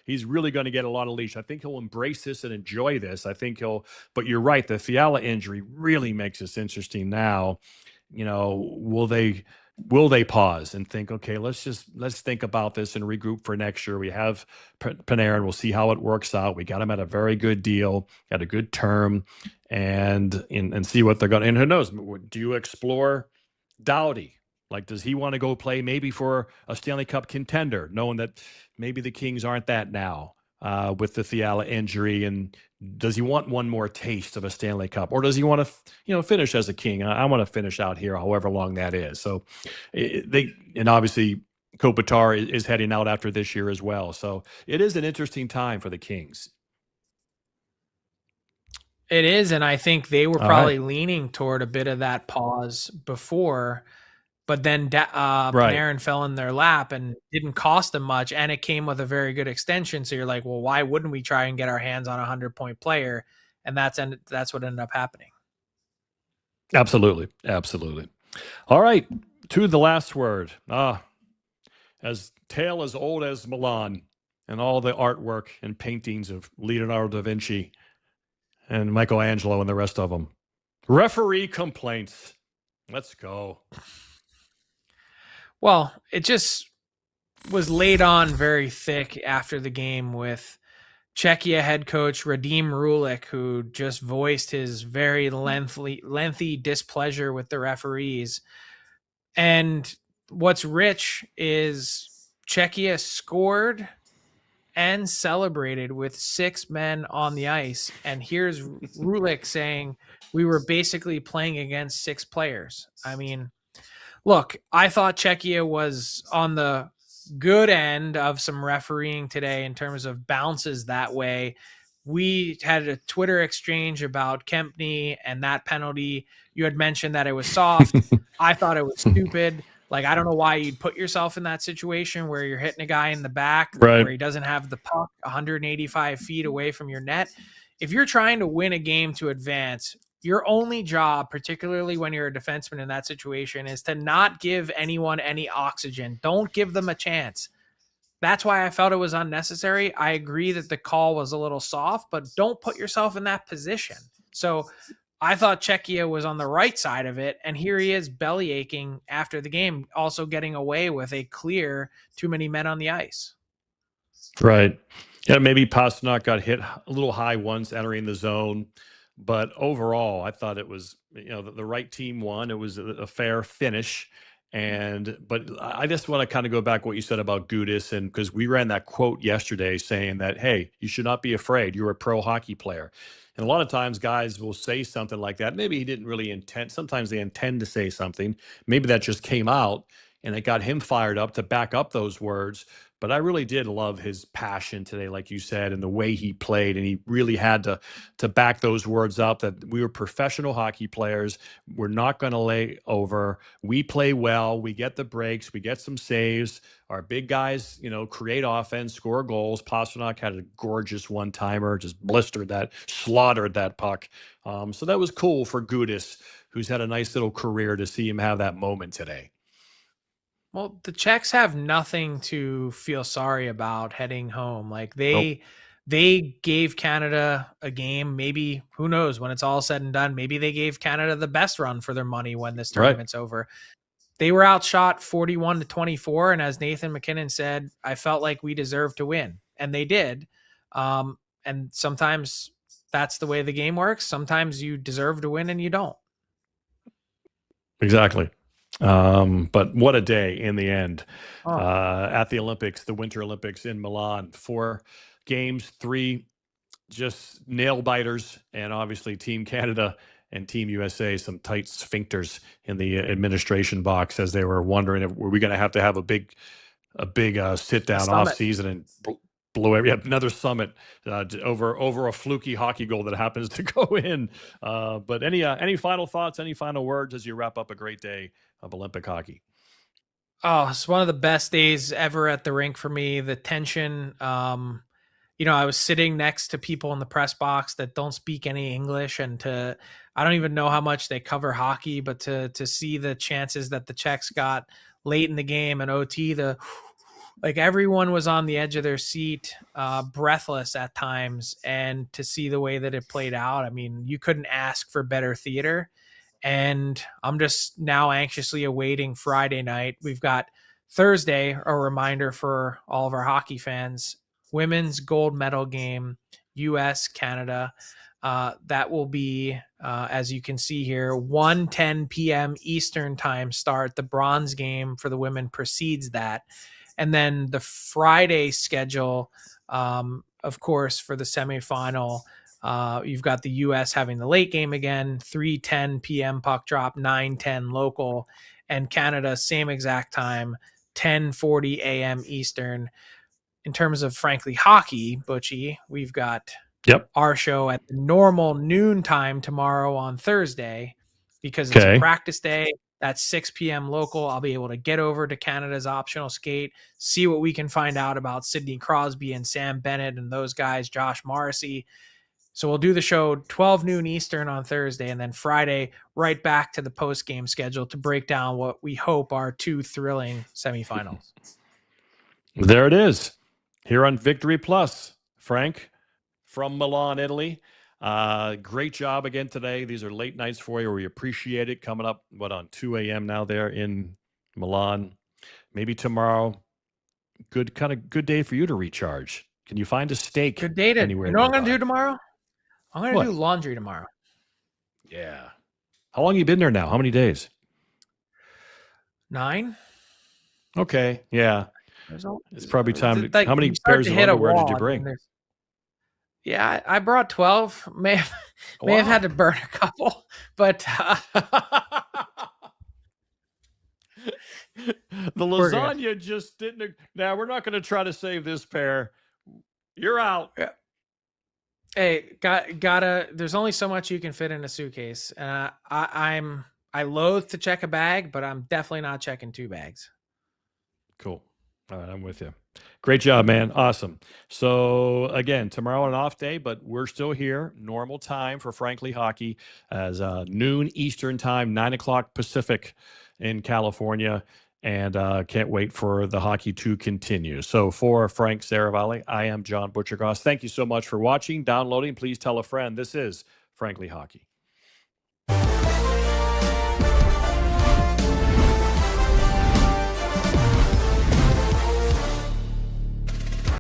He's really going to get a lot of leash. I think he'll embrace this and enjoy this. But you're right. The Fiala injury really makes this interesting now. Will they pause and think, okay, let's think about this and regroup for next year. We have Panarin. We'll see how it works out. We got him at a very good deal, at a good term, and see what they're going to, and who knows, do you explore Doughty? Like, does he want to go play maybe for a Stanley Cup contender, knowing that maybe the Kings aren't that now with the Fiala injury? And does he want one more taste of a Stanley Cup, or does he want to, finish as a King? I want to finish out here, however long that is. So and obviously Kopitar is heading out after this year as well. So it is an interesting time for the Kings. It is, and I think they were probably leaning toward a bit of that pause before. But then Panarin fell in their lap and didn't cost them much, and it came with a very good extension. So you're like, well, why wouldn't we try and get our hands on a 100-point player? And that's what ended up happening. Absolutely. All right, to the last word. As tale as old as Milan, and all the artwork and paintings of Leonardo da Vinci and Michelangelo and the rest of them. Referee complaints. Let's go. Well, it just was laid on very thick after the game with Czechia head coach Radim Rulik, who just voiced his very lengthy displeasure with the referees. And what's rich is Czechia scored and celebrated with 6 men on the ice. And here's Rulik saying we were basically playing against 6 players. I mean, look, I thought Czechia was on the good end of some refereeing today in terms of bounces that way. We had a Twitter exchange about Kempney and that penalty. You had mentioned that it was soft. I thought it was stupid. Like, I don't know why you'd put yourself in that situation where you're hitting a guy in the back where he doesn't have the puck 185 feet away from your net. If you're trying to win a game to advance, your only job, particularly when you're a defenseman in that situation, is to not give anyone any oxygen. Don't give them a chance. That's why I felt it was unnecessary. I agree that the call was a little soft, but don't put yourself in that position. So I thought Czechia was on the right side of it, and here he is belly aching after the game, also getting away with a clear too many men on the ice. Right. Yeah, maybe Pastrnak got hit a little high once entering the zone, but overall, I thought it was, the right team won. It was a fair finish. But I just want to kind of go back what you said about Gudis, and because we ran that quote yesterday saying that, hey, you should not be afraid. You're a pro hockey player. And a lot of times guys will say something like that. Maybe he didn't really intend. Sometimes they intend to say something. Maybe that just came out and it got him fired up to back up those words. But I really did love his passion today, like you said, and the way he played. And he really had to back those words up that we were professional hockey players. We're not going to lay over. We play well. We get the breaks. We get some saves. Our big guys, create offense, score goals. Pastrnak had a gorgeous one-timer, just slaughtered that puck. So that was cool for Gudis, who's had a nice little career, to see him have that moment today. Well, the Czechs have nothing to feel sorry about heading home. Like they gave Canada a game. Maybe, who knows, when it's all said and done, maybe they gave Canada the best run for their money when this tournament's over. They were outshot 41-24. And as Nathan MacKinnon said, I felt like we deserved to win. And they did. And sometimes that's the way the game works. Sometimes you deserve to win and you don't. Exactly. But what a day in the end. At the Olympics, the Winter Olympics in Milan. 4 games, 3 just nail biters, and obviously Team Canada and Team USA, some tight sphincters in the administration box as they were wondering if were we going to have a big sit down off season and blow another summit over a fluky hockey goal that happens to go in. But any final thoughts, any final words as you wrap up a great day of Olympic hockey? Oh, it's one of the best days ever at the rink for me. The tension, I was sitting next to people in the press box that don't speak any English, and I don't even know how much they cover hockey, but to see the chances that the Czechs got late in the game and OT, everyone was on the edge of their seat, breathless at times, and to see the way that it played out, I mean, you couldn't ask for better theater. And I'm just now anxiously awaiting Friday night. We've got Thursday, a reminder for all of our hockey fans, women's gold medal game, US, Canada. That will be, as you can see here, 1:10 p.m. Eastern time start. The bronze game for the women precedes that. And then the Friday schedule, of course, for the semifinal, you've got the U.S. having the late game again, 3:10 p.m. puck drop, 9:10 local, and Canada, same exact time, 10:40 a.m. Eastern. In terms of, frankly, hockey, Butchie, we've got our show at the normal noon time tomorrow on Thursday because it's a practice day. That's 6 p.m. local. I'll be able to get over to Canada's optional skate, see what we can find out about Sidney Crosby and Sam Bennett and those guys, Josh Morrissey. So we'll do the show 12 noon Eastern on Thursday, and then Friday right back to the post-game schedule to break down what we hope are 2 thrilling semifinals. There it is, here on Victory Plus. Frank, from Milan, Italy. Great job again today. These are late nights for you. We appreciate it. Coming up, on 2 a.m. now there in Milan. Maybe tomorrow. Good day for you to recharge. Can you find a steak Good day to. anywhere You know what I'm nearby? going to do tomorrow? I'm going to What? do laundry tomorrow. Yeah. How long you been there now? How many days? 9. Okay. Yeah. It's probably time to. How many you start pairs to of hit a underwear did wall. you I mean, bring? yeah, I brought 12. May have had to burn a couple, but the lasagna just didn't. Now we're not going to try to save this pair. You're out. Yeah. Hey, gotta. There's only so much you can fit in a suitcase. I loathe to check a bag, but I'm definitely not checking 2 bags. Cool. All right, I'm with you. Great job, man. Awesome. So again, tomorrow an off day, but we're still here. Normal time for Frankly Hockey as noon Eastern time, 9 o'clock Pacific in California. And can't wait for the hockey to continue. So for Frank Saravalli, I am John Butchergross. Thank you so much for watching, downloading. Please tell a friend. This is Frankly Hockey.